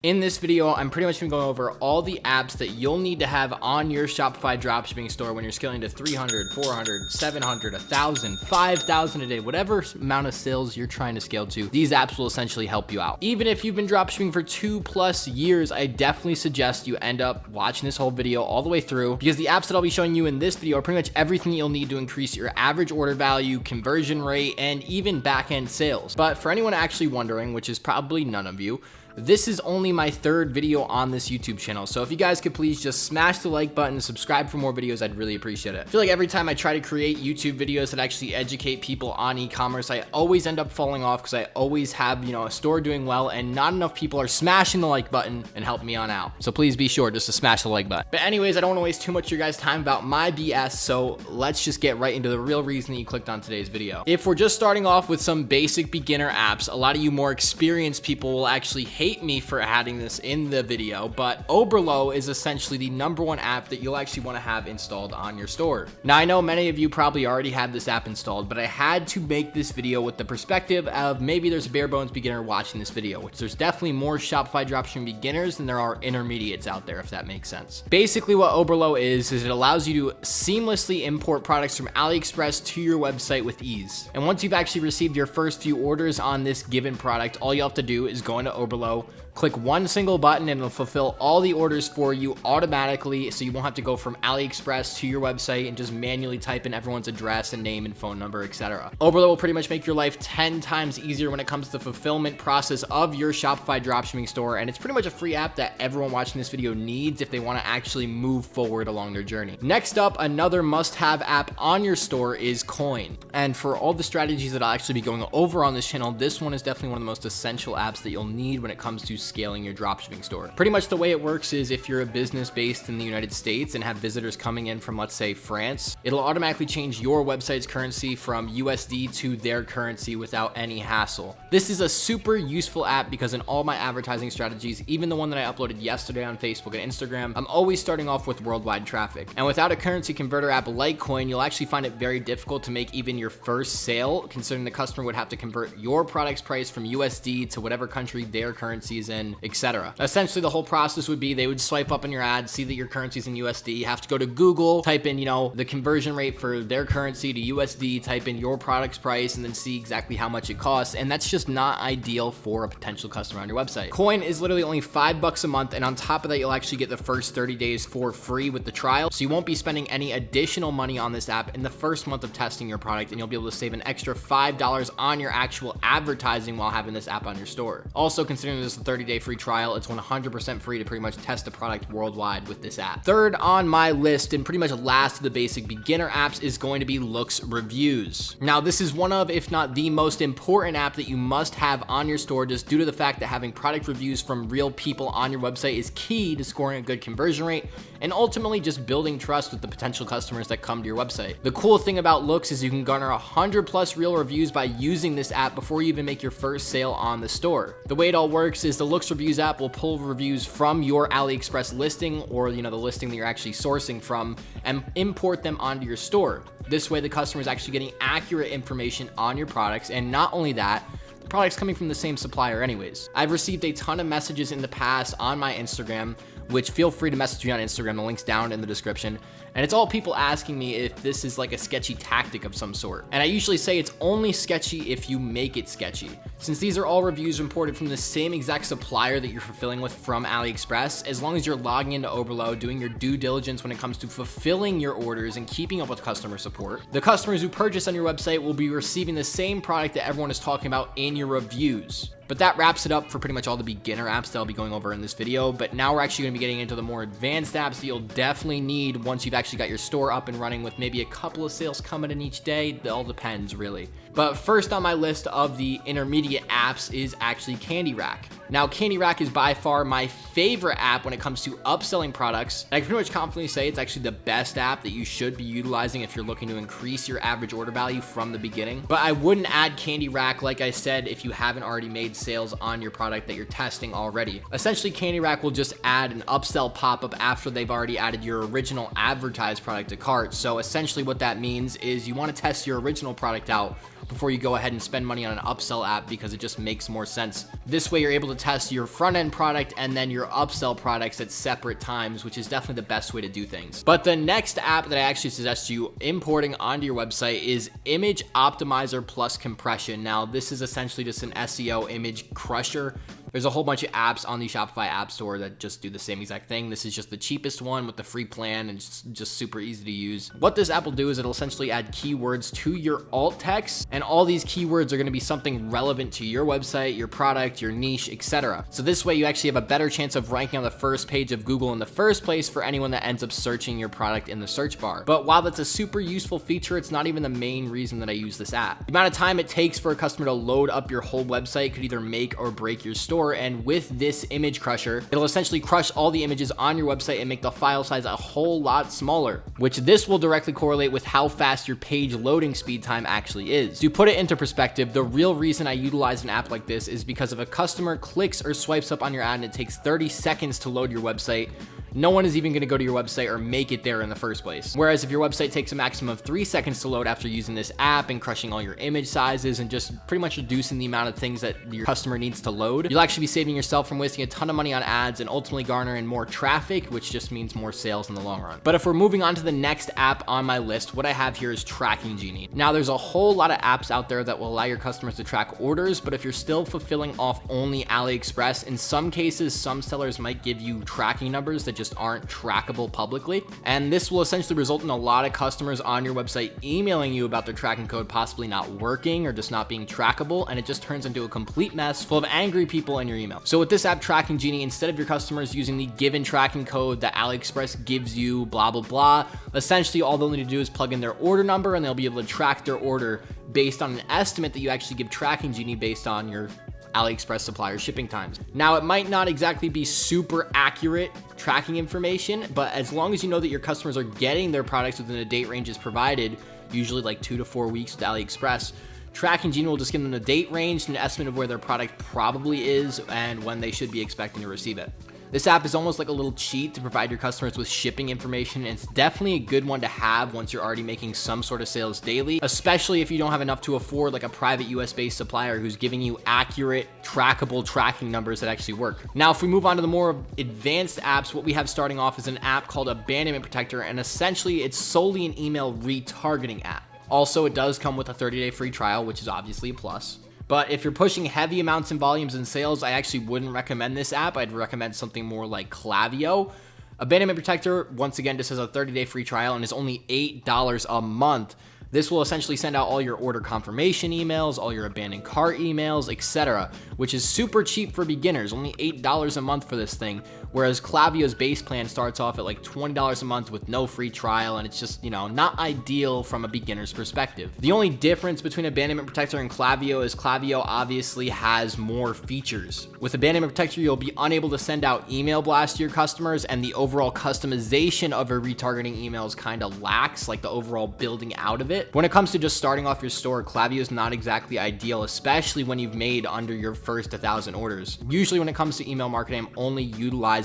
In this video, I'm pretty much going to go over all the apps that you'll need to have on your Shopify dropshipping store when you're scaling to 300, 400, 700, 1,000, 5,000 a day, whatever amount of sales you're trying to scale to. These apps will essentially help you out. Even if you've been dropshipping for 2+ years, I definitely suggest you end up watching this whole video all the way through, because the apps that I'll be showing you in this video are pretty much everything you'll need to increase your average order value, conversion rate, and even back-end sales. But for anyone actually wondering, which is probably none of you, this is only my third video on this YouTube channel, so if you guys could please just smash the like button and subscribe for more videos, I'd really appreciate it. I feel like every time I try to create YouTube videos that actually educate people on e-commerce, I always end up falling off because I always have, a store doing well and not enough people are smashing the like button and helping me on out. So please be sure just to smash the like button. But anyways, I don't want to waste too much of your guys' time about my BS, so let's just get right into the real reason that you clicked on today's video. If we're just starting off with some basic beginner apps, a lot of you more experienced people will actually hate me for adding this in the video, but Oberlo is essentially the #1 app that you'll actually want to have installed on your store. Now, I know many of you probably already have this app installed, but I had to make this video with the perspective of maybe there's a bare bones beginner watching this video, which there's definitely more Shopify dropshipping beginners than there are intermediates out there, if that makes sense. Basically, what Oberlo is it allows you to seamlessly import products from AliExpress to your website with ease. And once you've actually received your first few orders on this given product, all you have to do is go into Oberlo, click one single button, and it'll fulfill all the orders for you automatically, so you won't have to go from AliExpress to your website and just manually type in everyone's address and name and phone number, etc. Oberlo will pretty much make your life 10 times easier when it comes to the fulfillment process of your Shopify dropshipping store, and it's pretty much a free app that everyone watching this video needs if they want to actually move forward along their journey. Next up, another must-have app on your store is Coin. And for all the strategies that I'll actually be going over on this channel, this one is definitely one of the most essential apps that you'll need when it comes to scaling your dropshipping store. Pretty much the way it works is if you're a business based in the United States and have visitors coming in from, let's say, France, it'll automatically change your website's currency from USD to their currency without any hassle. This is a super useful app because in all my advertising strategies, even the one that I uploaded yesterday on Facebook and Instagram, I'm always starting off with worldwide traffic. And without a currency converter app like Coin, you'll actually find it very difficult to make even your first sale, considering the customer would have to convert your product's price from USD to whatever country their currency is in, etc. Essentially, the whole process would be they would swipe up on your ad, see that your currency is in USD, have to go to Google, type in, the conversion rate for their currency to USD, type in your product's price, and then see exactly how much it costs. And that's just not ideal for a potential customer on your website. Coin is literally only $5 a month, and on top of that, you'll actually get the first 30 days for free with the trial. So you won't be spending any additional money on this app in the first month of testing your product, and you'll be able to save an extra $5 on your actual advertising while having this app on your store. Also, considering this is a 30-day free trial, it's 100% free to pretty much test the product worldwide with this app. Third on my list, and pretty much last of the basic beginner apps, is going to be Looks Reviews. Now, this is one of, if not the most important app that you must have on your store, just due to the fact that having product reviews from real people on your website is key to scoring a good conversion rate and ultimately just building trust with the potential customers that come to your website. The cool thing about Looks is you can garner 100+ real reviews by using this app before you even make your first sale on the store. The way it all works is the Looks Reviews app will pull reviews from your AliExpress listing, or the listing that you're actually sourcing from, and import them onto your store. This way the customer is actually getting accurate information on your products, and not only that, the product's coming from the same supplier anyways. I've received a ton of messages in the past on my Instagram, which feel free to message me on Instagram, the link's down in the description. And it's all people asking me if this is like a sketchy tactic of some sort. And I usually say it's only sketchy if you make it sketchy. Since these are all reviews imported from the same exact supplier that you're fulfilling with from AliExpress, as long as you're logging into Oberlo, doing your due diligence when it comes to fulfilling your orders and keeping up with customer support, the customers who purchase on your website will be receiving the same product that everyone is talking about in your reviews. But that wraps it up for pretty much all the beginner apps that I'll be going over in this video. But now we're actually going to be getting into the more advanced apps that you'll definitely need once you've actually got your store up and running, with maybe a couple of sales coming in each day. It all depends, really. But first on my list of the intermediate apps is actually Candy Rack. Now, Candy Rack is by far my favorite app when it comes to upselling products. I can pretty much confidently say it's actually the best app that you should be utilizing if you're looking to increase your average order value from the beginning. But I wouldn't add Candy Rack, like I said, if you haven't already made sales on your product that you're testing already. Essentially, Candy Rack will just add an upsell pop-up after they've already added your original advertised product to cart. So essentially what that means is you want to test your original product out before you go ahead and spend money on an upsell app, because it just makes more sense. This way you're able to test your front end product and then your upsell products at separate times, which is definitely the best way to do things. But the next app that I actually suggest you importing onto your website is Image Optimizer plus Compression. Now, this is essentially just an SEO image crusher. There's a whole bunch of apps on the Shopify App Store that just do the same exact thing. This is just the cheapest one with the free plan, and it's just super easy to use. What this app will do is it'll essentially add keywords to your alt text, and all these keywords are going to be something relevant to your website, your product, your niche, etc. So this way you actually have a better chance of ranking on the first page of Google in the first place for anyone that ends up searching your product in the search bar. But while that's a super useful feature, it's not even the main reason that I use this app. The amount of time it takes for a customer to load up your whole website could either make or break your store. And with this image crusher, it'll essentially crush all the images on your website and make the file size a whole lot smaller, which this will directly correlate with how fast your page loading speed time actually is. To put it into perspective, the real reason I utilize an app like this is because if a customer clicks or swipes up on your ad and it takes 30 seconds to load your website, no one is even going to go to your website or make it there in the first place. Whereas if your website takes a maximum of 3 seconds to load after using this app and crushing all your image sizes and just pretty much reducing the amount of things that your customer needs to load, you'll actually be saving yourself from wasting a ton of money on ads and ultimately garnering more traffic, which just means more sales in the long run. But if we're moving on to the next app on my list, what I have here is Tracking Genie. Now, there's a whole lot of apps out there that will allow your customers to track orders, but if you're still fulfilling off only AliExpress, in some cases, some sellers might give you tracking numbers that just aren't trackable publicly. And this will essentially result in a lot of customers on your website emailing you about their tracking code possibly not working or just not being trackable, and it just turns into a complete mess full of angry people in your email. So with this app, Tracking Genie, instead of your customers using the given tracking code that AliExpress gives you, blah, blah, blah, essentially all they'll need to do is plug in their order number and they'll be able to track their order based on an estimate that you actually give Tracking Genie based on your AliExpress supplier shipping times. Now, it might not exactly be super accurate tracking information, but as long as you know that your customers are getting their products within the date ranges provided, usually like 2 to 4 weeks with AliExpress, Tracking Genie will just give them the date range and an estimate of where their product probably is and when they should be expecting to receive it. This app is almost like a little cheat to provide your customers with shipping information, and it's definitely a good one to have once you're already making some sort of sales daily, especially if you don't have enough to afford like a private US-based supplier who's giving you accurate, trackable tracking numbers that actually work. Now, if we move on to the more advanced apps, what we have starting off is an app called Abandonment Protector, and essentially it's solely an email retargeting app. Also, it does come with a 30-day free trial, which is obviously a plus. But if you're pushing heavy amounts in volumes and sales, I actually wouldn't recommend this app. I'd recommend something more like Klaviyo. Abandonment Protector, once again, just has a 30-day free trial and is only $8 a month. This will essentially send out all your order confirmation emails, all your abandoned cart emails, etc., which is super cheap for beginners, only $8 a month for this thing, whereas Klaviyo's base plan starts off at like $20 a month with no free trial, and it's just, not ideal from a beginner's perspective. The only difference between Abandonment Protector and Klaviyo is Klaviyo obviously has more features. With Abandonment Protector, you'll be unable to send out email blasts to your customers, and the overall customization of your retargeting emails kind of lacks, like the overall building out of it. When it comes to just starting off your store, Klaviyo is not exactly ideal, especially when you've made under your first 1,000 orders. Usually when it comes to email marketing, I'm only utilizing,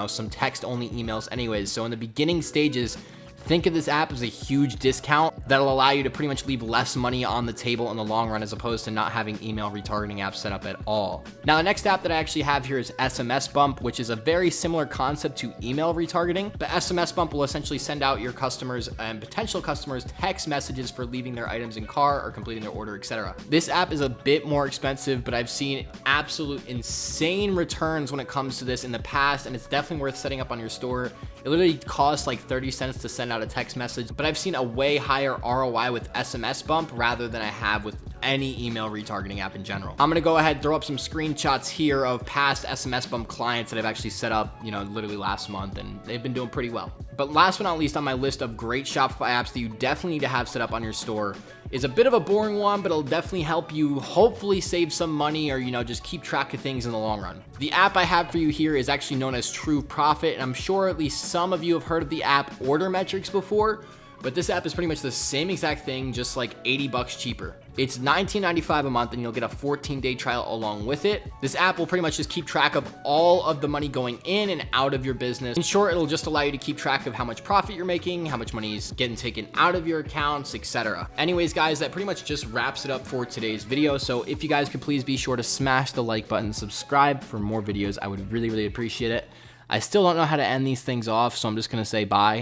some text-only emails anyways. So in the beginning stages, think of this app as a huge discount that'll allow you to pretty much leave less money on the table in the long run, as opposed to not having email retargeting apps set up at all. Now, the next app that I actually have here is SMS Bump, which is a very similar concept to email retargeting, but SMS Bump will essentially send out your customers and potential customers text messages for leaving their items in car or completing their order, etc. This app is a bit more expensive, but I've seen absolute insane returns when it comes to this in the past, and it's definitely worth setting up on your store. It literally costs like 30 cents to send out a text message, but I've seen a way higher ROI with SMS Bump rather than I have with any email retargeting app in general. I'm gonna go ahead and throw up some screenshots here of past SMS Bump clients that I've actually set up, literally last month, and they've been doing pretty well. But last but not least on my list of great Shopify apps that you definitely need to have set up on your store is a bit of a boring one, but it'll definitely help you hopefully save some money or, just keep track of things in the long run. The app I have for you here is actually known as True Profit, and I'm sure at least some of you have heard of the app Order Metrics before, but this app is pretty much the same exact thing, just like $80 cheaper. It's $19.95 a month, and you'll get a 14-day trial along with it. This app will pretty much just keep track of all of the money going in and out of your business. In short, it'll just allow you to keep track of how much profit you're making, how much money is getting taken out of your accounts, etc. Anyways, guys, that pretty much just wraps it up for today's video. So if you guys could please be sure to smash the like button, subscribe for more videos, I would really, really appreciate it. I still don't know how to end these things off, so I'm just gonna say bye.